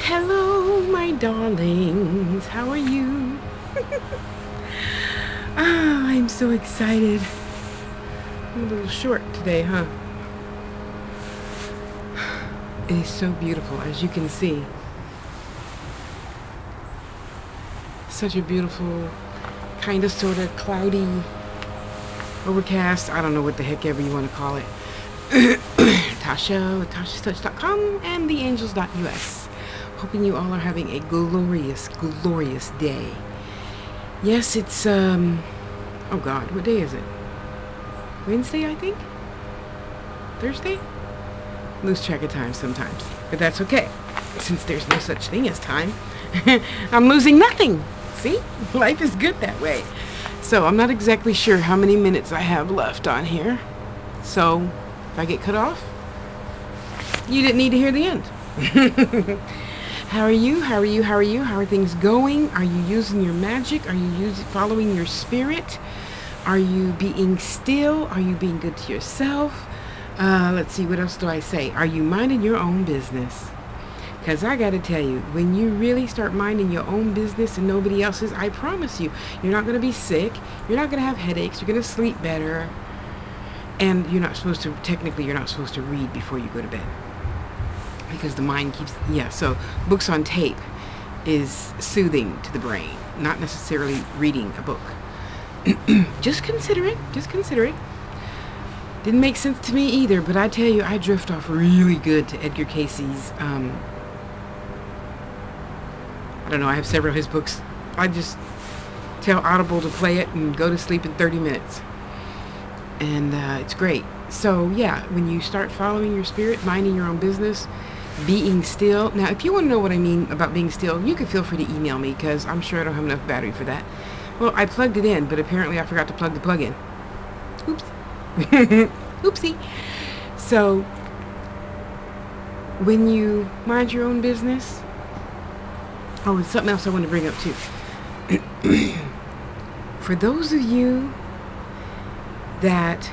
Hello, my darlings. How are you? I'm so excited. I'm a little short today, huh? It is so beautiful, as you can see. Such a beautiful, kind of, sort of cloudy, overcast. I don't know what the heck ever you want to call it. Tasha with TASHASTOUCH.com and theangels.us. Hoping you all are having a glorious, glorious day. Yes, it's, oh God, what day is it? Wednesday, I think? Thursday? Lose track of time sometimes, but that's okay. Since there's no such thing as time, I'm losing nothing. See? Life is good that way. So I'm not exactly sure how many minutes I have left on here. So if I get cut off, you didn't need to hear the end. How are you? How are you? How are you? How are things going? Are you using your magic? Are you following your spirit? Are you being still? Are you being good to yourself? Let's see, what else do I say? Are you minding your own business? Because I got to tell you, when you really start minding your own business and nobody else's, I promise you, you're not going to be sick. You're not going to have headaches. You're going to sleep better. And you're not supposed to, technically, you're not supposed to read before you go to bed. Because the mind keeps, so books on tape is soothing to the brain, not necessarily reading a book. Just consider it. Just consider it. Didn't make sense to me either, but I tell you, I drift off really good to Edgar Casey's, I don't know, I have several of his books. I just tell Audible to play it and go to sleep in 30 minutes. And it's great. So, yeah, when you start following your spirit, minding your own business, being still. Now, if you want to know what I mean about being still, you can feel free to email me, because I'm sure I don't have enough battery for that. Well, I plugged it in, but apparently I forgot to plug the plug in. Oops. Oopsie. So, when you mind your own business, and something else I want to bring up too. For those of you that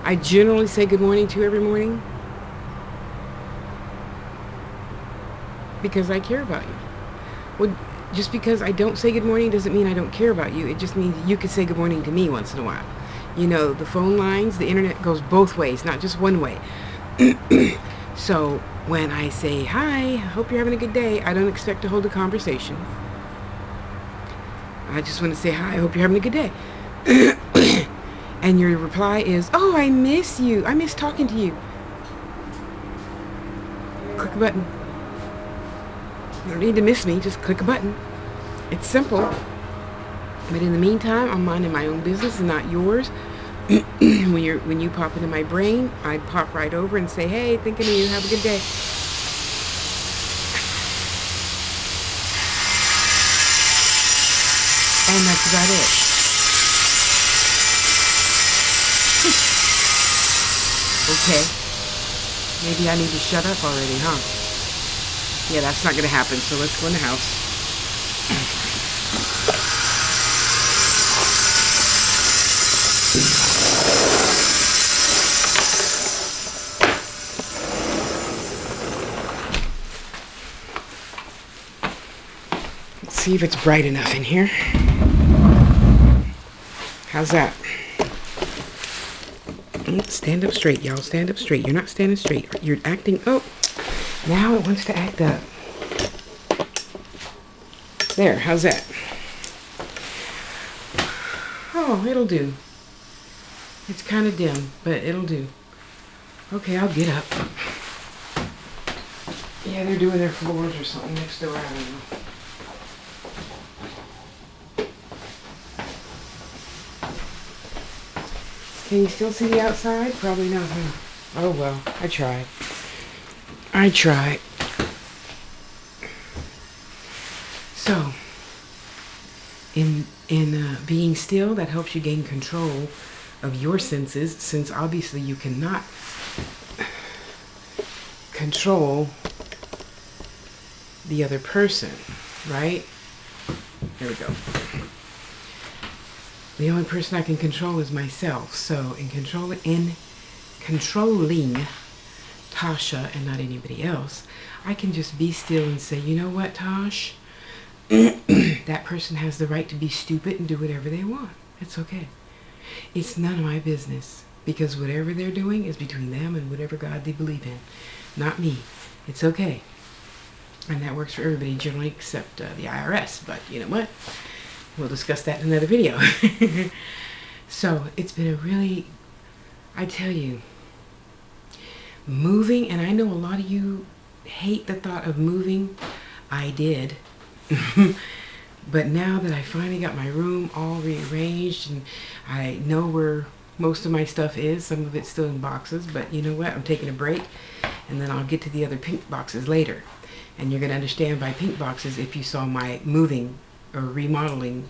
I generally say good morning to every morning, because I care about you. Well, just because I don't say good morning doesn't mean I don't care about you. It just means you could say good morning to me once in a while. You know, the phone lines, the internet goes both ways, not just one way. So when I say, hi, hope you're having a good day, I don't expect to hold a conversation. I just want to say, hi, I hope you're having a good day. And your reply is, oh, I miss you. I miss talking to you. Click a button. You don't need to miss me, just click a button. It's simple. But in the meantime, I'm minding my own business and not yours. When you pop into my brain, I pop right over and say, hey, thinking of you, have a good day. And that's about it. Okay. Maybe I need to shut up already, huh? Yeah, that's not going to happen, so let's go in the house. Let's see if it's bright enough in here. How's that? Stand up straight, y'all. Stand up straight. You're not standing straight. You're acting up. Now it wants to act up. There, how's that? Oh, it'll do. It's kind of dim, but it'll do. Okay, I'll get up. Yeah, they're doing their floors or something next door. I don't know. Can you still see the outside? Probably not, huh? Oh well, I tried. I tried. So, in being still, that helps you gain control of your senses, since obviously you cannot control the other person, right? There we go. The only person I can control is myself. So in controlling Tasha and not anybody else, I can just be still and say, you know what, Tosh? That person has the right to be stupid and do whatever they want. It's okay. It's none of my business, because whatever they're doing is between them and whatever God they believe in, not me. It's okay. And that works for everybody, generally, except the IRS. But you know what? We'll discuss that in another video. So it's been a really, I tell you, moving, and I know a lot of you hate the thought of moving. I did. But now that I finally got my room all rearranged and I know where most of my stuff is, some of it's still in boxes, but you know what? I'm taking a break, and then I'll get to the other pink boxes later. And you're going to understand by pink boxes if you saw my moving or remodeling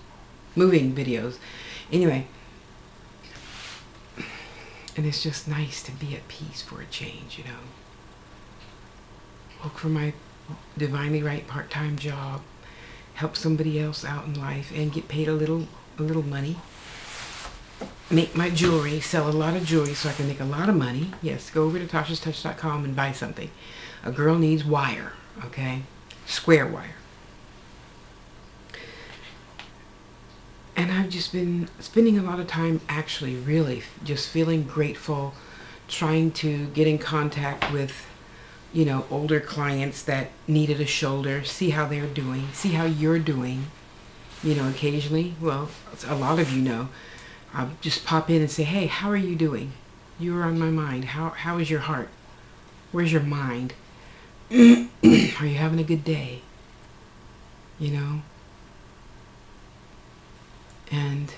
moving videos. Anyway, and it's just nice to be at peace for a change, you know. Look for my divinely right part-time job, help somebody else out in life, and get paid a little money. Make my jewelry, sell a lot of jewelry so I can make a lot of money. Yes, go over to tashasTouch.com and buy something. A girl needs wire, okay? Square wire. And I've just been spending a lot of time actually really just feeling grateful, trying to get in contact with, you know, older clients that needed a shoulder, see how they're doing, see how you're doing. You know, occasionally, well, a lot of you know, I'll just pop in and say, hey, how are you doing? You were on my mind. How is your heart? Where's your mind? Are you having a good day? You know? And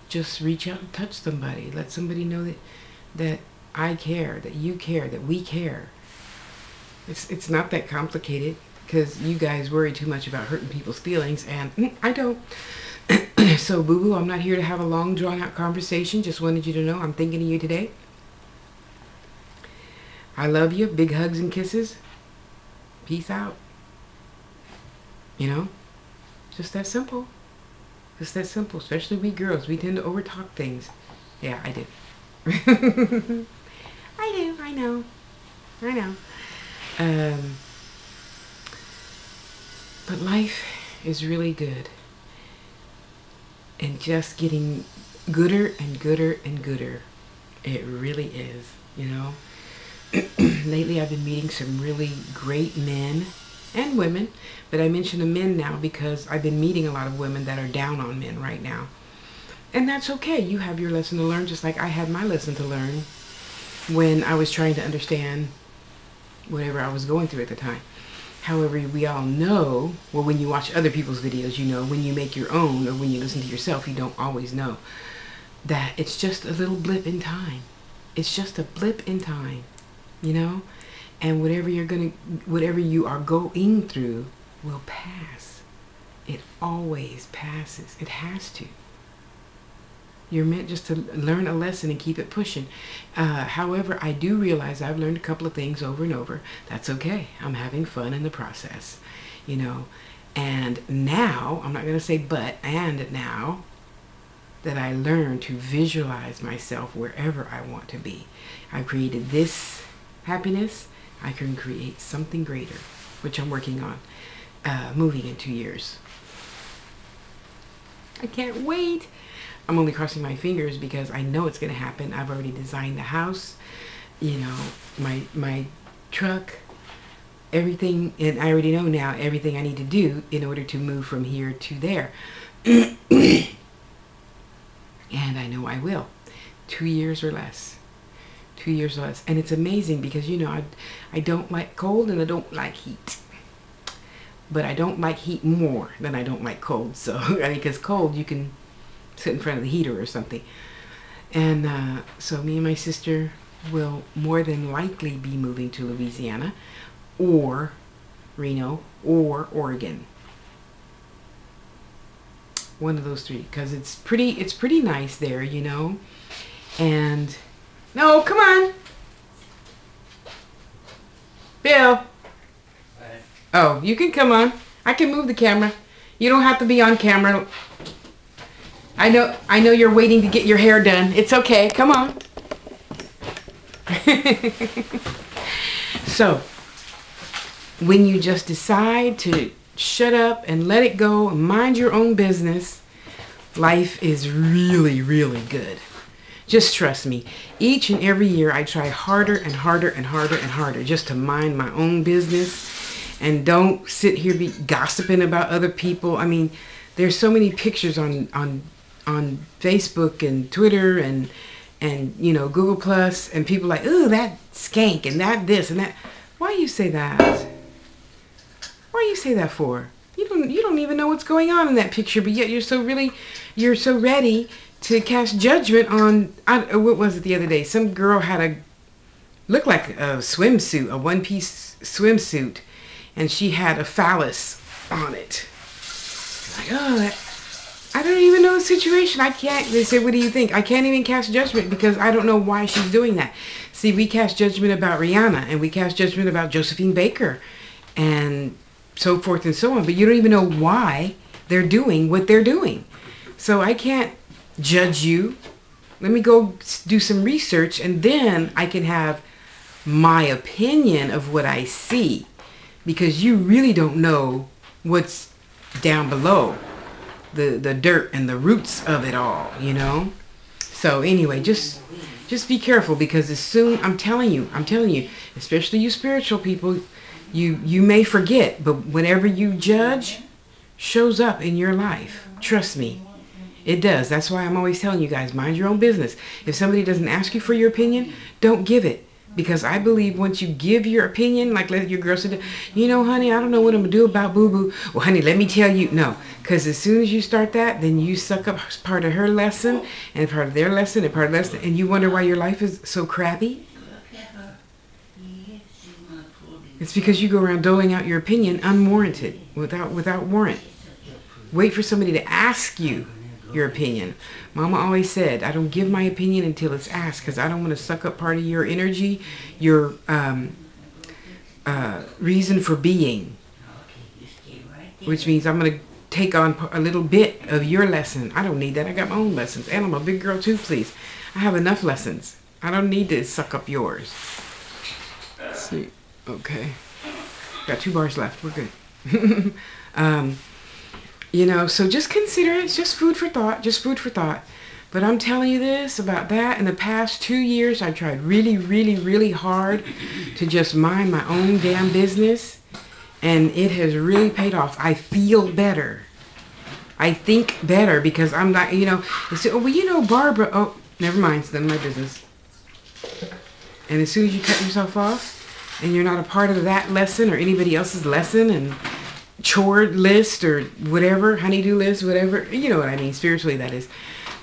just reach out and touch somebody. Let somebody know that I care, that you care, that we care. It's not that complicated, because you guys worry too much about hurting people's feelings, and I don't. So, boo-boo, I'm not here to have a long, drawn-out conversation. Just wanted you to know I'm thinking of you today. I love you. Big hugs and kisses. Peace out. You know? Just that simple. Just that simple. Especially we girls. We tend to overtalk things. Yeah, I do. I do. I know. I know. But life is really good. And just getting gooder and gooder and gooder. It really is, you know. Lately I've been meeting some really great men and women, but I mention the men now because I've been meeting a lot of women that are down on men right now. And that's okay. You have your lesson to learn, just like I had my lesson to learn when I was trying to understand whatever I was going through at the time. However, we all know, well, when you watch other people's videos, you know, when you make your own or when you listen to yourself, you don't always know that it's just a little blip in time. It's just a blip in time, you know, and whatever you are going through will pass. It always passes. It has to. You're meant just to learn a lesson and keep it pushing. However, I do realize I've learned a couple of things over and over. That's okay. I'm having fun in the process, you know. And now, I'm not going to say but, and now that I learn to visualize myself wherever I want to be. I've created this happiness. I can create something greater, which I'm working on, moving in 2 years. I can't wait. I'm only crossing my fingers because I know it's going to happen. I've already designed the house, you know, my truck, everything, and I already know now everything I need to do in order to move from here to there. And I know I will. 2 years or less. 2 years or less. And it's amazing because, you know, I don't like cold and I don't like heat. But I don't like heat more than I don't like cold. So, I mean, because cold, you can sit in front of the heater or something. And so me and my sister will more than likely be moving to Louisiana or Reno or Oregon. One of those three, because it's pretty nice there, you know. And no, come on, Bill. Oh, you can come on. I can move the camera. You don't have to be on camera. I know you're waiting to get your hair done. It's okay. Come on. So, when you just decide to shut up and let it go and mind your own business, life is really, really good. Just trust me. Each and every year I try harder and harder and harder and harder just to mind my own business and don't sit here be gossiping about other people. I mean, there's so many pictures on Facebook and Twitter and you know, Google Plus, and people like, ooh, that skank and that this and that. Why you say that? Why you say that for? You don't even know what's going on in that picture, but yet you're so ready to cast judgment on, what was it the other day? Some girl had looked like a swimsuit, a one-piece swimsuit, and she had a phallus on it. Like, oh, I don't even know the situation. I can't, they say, what do you think? I can't even cast judgment because I don't know why she's doing that. See, we cast judgment about Rihanna, and we cast judgment about Josephine Baker, and so forth and so on, but you don't even know why they're doing what they're doing. So I can't judge you. Let me go do some research, and then I can have my opinion of what I see, because you really don't know what's down below, the dirt and the roots of it all, you know. So anyway, just be careful, because as soon, I'm telling you, especially you spiritual people, you may forget, but whenever you judge shows up in your life, trust me, it does. That's why I'm always telling you guys, mind your own business. If somebody doesn't ask you for your opinion, don't give it. Because I believe once you give your opinion, like let your girl say, you know, honey, I don't know what I'm going to do about boo-boo. Well, honey, let me tell you. No, because as soon as you start that, then you suck up part of her lesson and part of their lesson and part of lesson, and you wonder why your life is so crappy. It's because you go around doling out your opinion unwarranted, without warrant. Wait for somebody to ask you your opinion. Mama always said, I don't give my opinion until it's asked, because I don't want to suck up part of your energy, your reason for being. Which means I'm going to take on a little bit of your lesson. I don't need that. I got my own lessons. And I'm a big girl too, please. I have enough lessons. I don't need to suck up yours. Let's see. Okay. Got 2 bars left. We're good. You know, so just consider it. It's just food for thought. Just food for thought. But I'm telling you this about that. In the past 2 years, I tried really, really, really hard to just mind my own damn business. And it has really paid off. I feel better. I think better because I'm not, you know, they say, oh, well, you know, Barbara. Oh, never mind. It's none of my business. And as soon as you cut yourself off and you're not a part of that lesson or anybody else's lesson and chore list or whatever, honeydew list, whatever, you know what I mean, spiritually that is,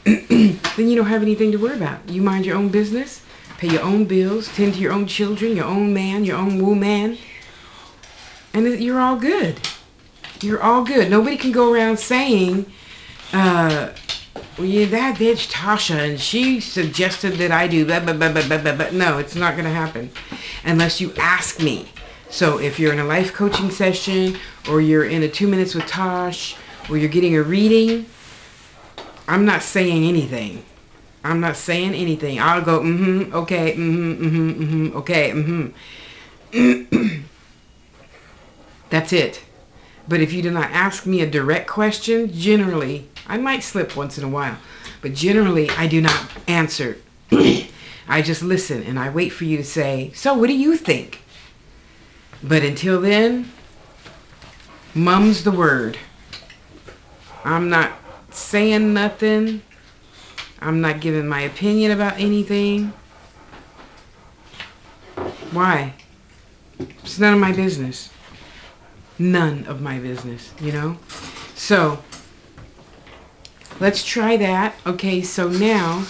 then you don't have anything to worry about. You mind your own business, pay your own bills, tend to your own children, your own man, your own woman, and you're all good. You're all good. Nobody can go around saying, well, yeah, that bitch Tasha, and she suggested that I do blah, blah, blah, blah, blah, blah, blah. No, it's not going to happen unless you ask me. So if you're in a life coaching session, or you're in a 2 minutes with Tosh, or you're getting a reading, I'm not saying anything. I'm not saying anything. I'll go, okay, okay, That's it. But if you do not ask me a direct question, generally, I might slip once in a while, but generally I do not answer. I just listen and I wait for you to say, so what do you think? But until then, mum's the word. I'm not saying nothing. I'm not giving my opinion about anything. Why? It's none of my business. None of my business, you know? So, let's try that. Okay, so now,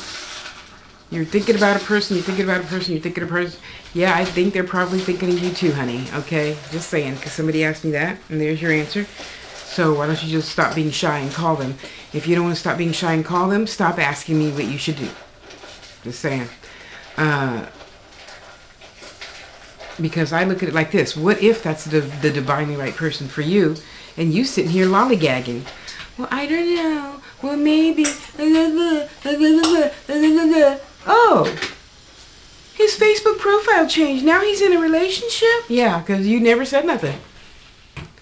you're thinking about a person, you're thinking about a person, you're thinking of a person. Yeah, I think they're probably thinking of you too, honey. Okay, just saying, because somebody asked me that, and there's your answer. So why don't you just stop being shy and call them? If you don't want to stop being shy and call them, stop asking me what you should do. Just saying. Because I look at it like this. What if that's the divinely right person for you, and you sitting here lollygagging? Well, I don't know. Well, maybe. Oh, his Facebook profile changed. Now he's in a relationship? Yeah, because you never said nothing.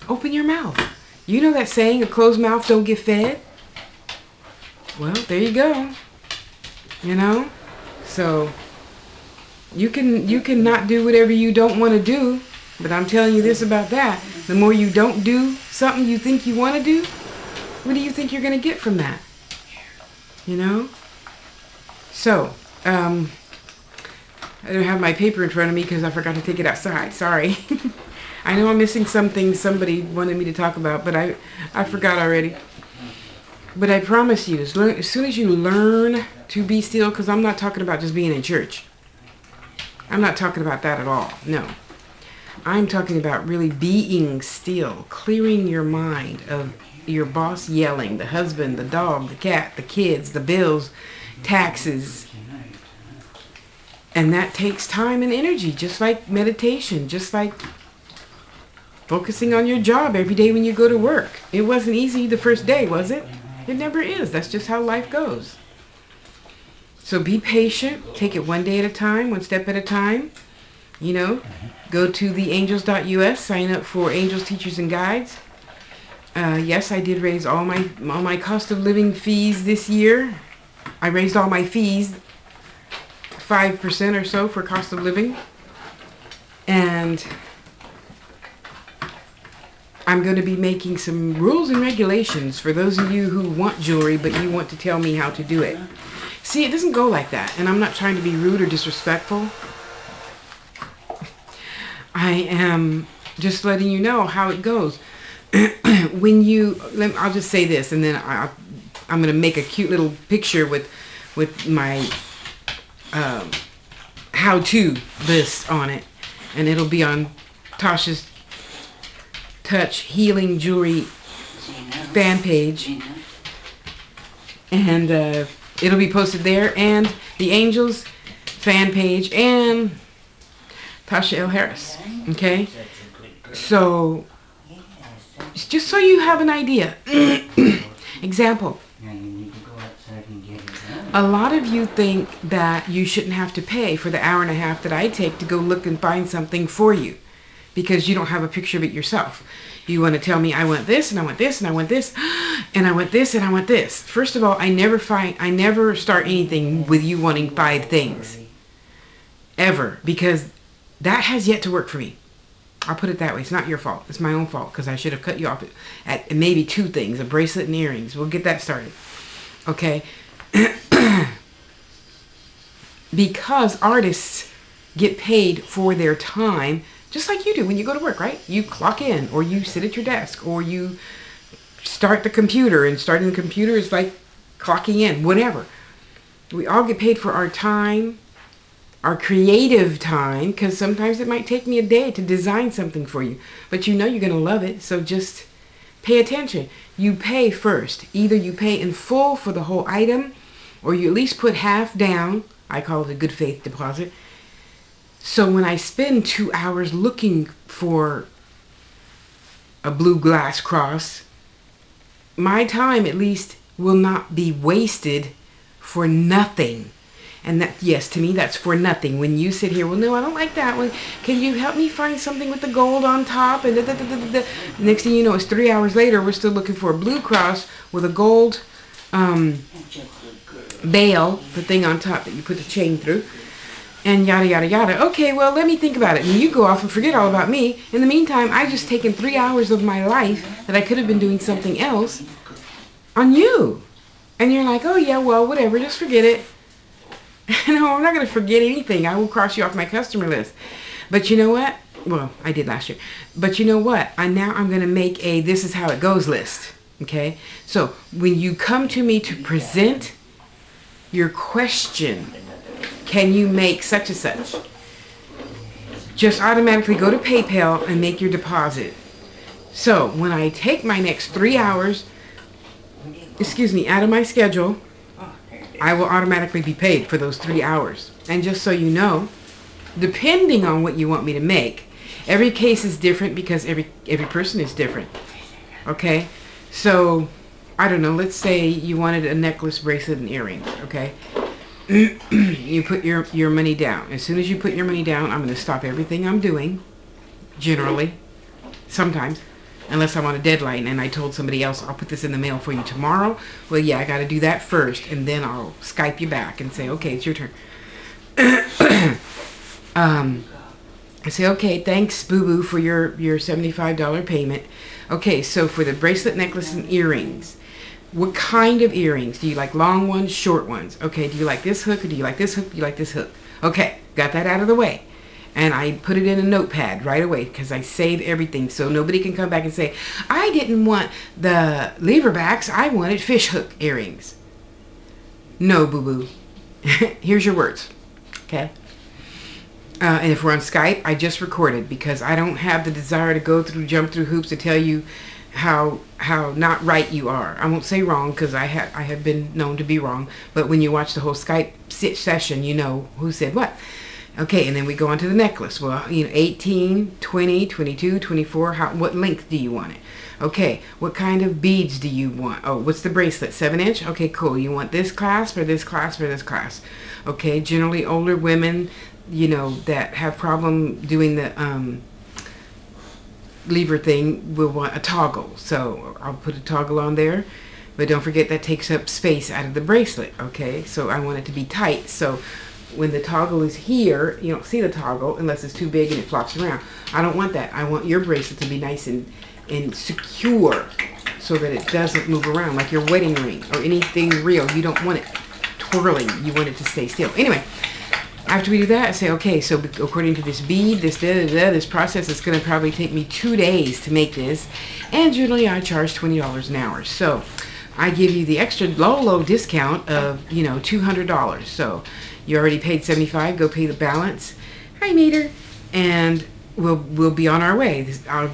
Open your mouth. You know that saying, a closed mouth don't get fed? Well, there you go. You know? So, you can not do whatever you don't want to do, but I'm telling you this about that. The more you don't do something you think you want to do, what do you think you're going to get from that? You know? So, I don't have my paper in front of me because I forgot to take it outside. Sorry. I know I'm missing something somebody wanted me to talk about, but I forgot already. But I promise you, as soon as you learn to be still, because I'm not talking about just being in church. I'm not talking about that at all. No. I'm talking about really being still, clearing your mind of your boss yelling, the husband, the dog, the cat, the kids, the bills, taxes. And that takes time and energy, just like meditation, just like focusing on your job every day when you go to work. It wasn't easy the first day, was it? It never is. That's just how life goes. So be patient. Take it one day at a time, one step at a time. You know, go to theangels.us, sign up for Angels, Teachers, and Guides. Yes, I did raise all my cost of living fees this year. I raised all my fees 5% or so for cost of living. And I'm going to be making some rules and regulations for those of you who want jewelry, but you want to tell me how to do it. See, it doesn't go like that. And I'm not trying to be rude or disrespectful. I am just letting you know how it goes. I'll just say this, and then I'm going to make a cute little picture with my how-to list on it. And it'll be on Tasha's Touch Healing Jewelry fan page. And it'll be posted there, and the Angels fan page, and Tasha L. Harris. Okay? So, just so you have an idea. Example. A lot of you think that you shouldn't have to pay for the hour and a half that I take to go look and find something for you, because you don't have a picture of it yourself. You want to tell me, I want this, and I want this, and I want this, and I want this, and I want this. First of all, I never start anything with you wanting 5 things. Ever. Because that has yet to work for me. I'll put it that way. It's not your fault. It's my own fault, because I should have cut you off at maybe 2 things, a bracelet and earrings. We'll get that started. Okay? Because artists get paid for their time, just like you do when you go to work, right? You clock in, or you sit at your desk, or you start the computer, and starting the computer is like clocking in, whatever. We all get paid for our time, our creative time, because sometimes it might take me a day to design something for you. But you know you're going to love it, so just pay attention. You pay first. Either you pay in full for the whole item, or you at least put half down. I call it a good faith deposit. So when I spend 2 hours looking for a blue glass cross, my time at least will not be wasted for nothing. And that, yes, to me, that's for nothing. When you sit here, well, no, I don't like that one. Can you help me find something with the gold on top? And next thing you know, it's 3 hours later, we're still looking for a blue cross with a gold bail, the thing on top that you put the chain through. And yada, yada, yada. Okay, well, let me think about it. And you go off and forget all about me. In the meantime, I just taken 3 hours of my life that I could have been doing something else on you. And you're like, oh, yeah, well, whatever, just forget it. No, I'm not going to forget anything. I will cross you off my customer list. But you know what? Well, I did last year. But you know what? I'm going to make a this is how it goes list. Okay? So when you come to me to present your question, can you make such and such? Just automatically go to PayPal and make your deposit. So when I take my next 3 hours, out of my schedule, I will automatically be paid for those 3 hours. And just so you know, depending on what you want me to make, every case is different because every person is different. Okay? So, I don't know, let's say you wanted a necklace, bracelet, and earrings, okay? You put your money down. As soon as you put your money down, I'm going to stop everything I'm doing, generally, sometimes, unless I'm on a deadline and I told somebody else, I'll put this in the mail for you tomorrow. Well, yeah, I got to do that first, and then I'll Skype you back and say, okay, it's your turn. I say, okay, thanks, boo-boo, for your $75 payment. Okay, so for the bracelet, necklace, and earrings, what kind of earrings? Do you like long ones, short ones? Okay, do you like this hook, or do you like this hook, do you like this hook? Okay, got that out of the way. And I put it in a notepad right away because I save everything so nobody can come back and say, I didn't want the leverbacks, I wanted fish hook earrings. No, boo-boo. Here's your words, okay? And if we're on Skype, I just recorded because I don't have the desire to jump through hoops to tell you how not right you are. I won't say wrong because I have been known to be wrong. But when you watch the whole Skype session, you know who said what. Okay, and then we go on to the necklace. Well, 18, 20, 22, 24. What length do you want it? Okay, what kind of beads do you want? Oh, what's the bracelet? 7-inch? Okay, cool. You want this clasp or this clasp or this clasp? Okay, generally older women, that have problem doing the lever thing will want a toggle. So I'll put a toggle on there, but don't forget that takes up space out of the bracelet. Okay, so I want it to be tight. So when the toggle is here, you don't see the toggle unless it's too big and it flops around. I don't want that. I want your bracelet to be nice and secure so that it doesn't move around like your wedding ring or anything real. You don't want it twirling. You want it to stay still. Anyway, after we do that, I say, okay, so according to this bead, this process, it's going to probably take me 2 days to make this. And generally, I charge $20 an hour. So I give you the extra low discount of, $200. So you already paid $75. Go pay the balance. Hi, meter. And we'll be on our way. I'll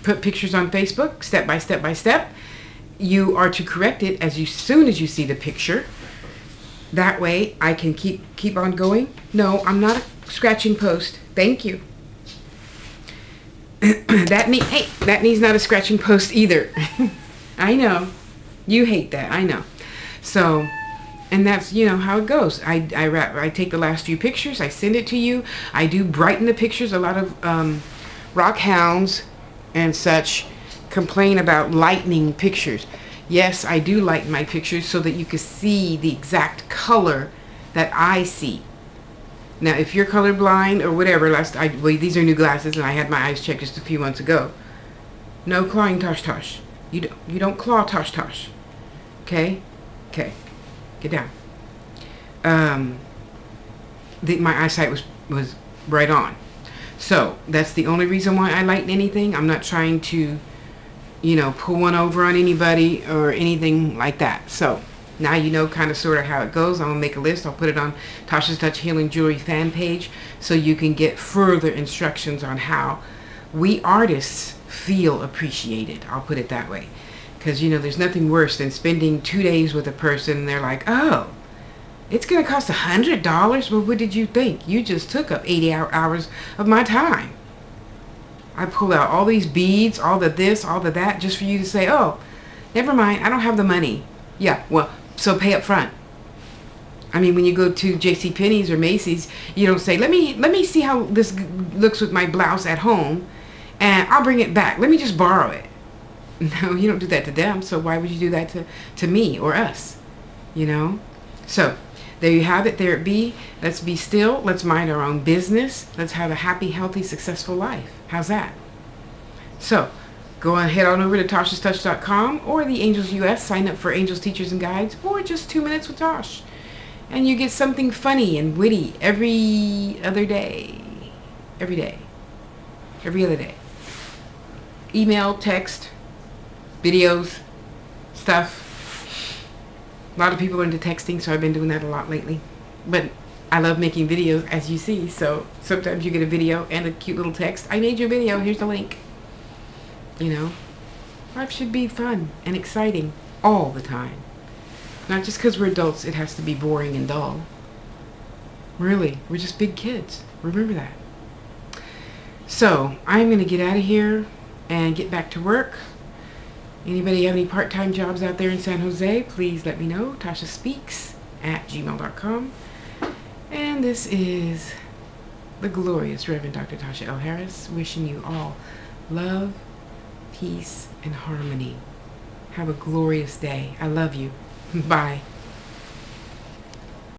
put pictures on Facebook, step by step. You are to correct it as soon as you see the picture. That way I can keep on going. No, I'm not a scratching post. Thank you. That knee's not a scratching post either. I know. You hate that. I know. So, and that's, how it goes. I take the last few pictures. I send it to you. I do brighten the pictures. A lot of rock hounds and such complain about lightening pictures. Yes, I do lighten my pictures so that you can see the exact color that I see. Now, if you're colorblind or whatever, these are new glasses and I had my eyes checked just a few months ago. No clawing, Tosh. You don't claw, Tosh. Okay? Okay. Get down. My eyesight was right on. So that's the only reason why I lighten anything. I'm not trying to pull one over on anybody or anything like that. So now you know kind of sort of how it goes. I'm going to make a list. I'll put it on Tasha's Touch Healing Jewelry fan page so you can get further instructions on how we artists feel appreciated. I'll put it that way. Because, there's nothing worse than spending 2 days with a person and they're like, oh, it's going to cost $100? Well, what did you think? You just took up 80 hours of my time. I pull out all these beads, all the this, all the that, just for you to say, oh, never mind, I don't have the money. Yeah, well, so pay up front. I mean, when you go to JCPenney's or Macy's, you don't say, let me see how this looks with my blouse at home, and I'll bring it back. Let me just borrow it. No, you don't do that to them, so why would you do that to me or us? So, there you have it. There it be. Let's be still. Let's mind our own business. Let's have a happy, healthy, successful life. How's that? So, go on, head on over to tashastouch.com or the Angels US. Sign up for Angels Teachers and Guides or just 2 minutes with Tosh. And you get something funny and witty every other day. Every day. Every other day. Email, text, videos, stuff. A lot of people are into texting, so I've been doing that a lot lately. But I love making videos, as you see. So sometimes you get a video and a cute little text. I made your video. Here's the link. Life should be fun and exciting all the time. Not just because we're adults, it has to be boring and dull. Really, we're just big kids. Remember that. So I'm going to get out of here and get back to work. Anybody have any part-time jobs out there in San Jose, please let me know. Tasha Speaks at gmail.com. And this is the glorious Reverend Dr. Tasha L. Harris, wishing you all love, peace, and harmony. Have a glorious day. I love you. Bye.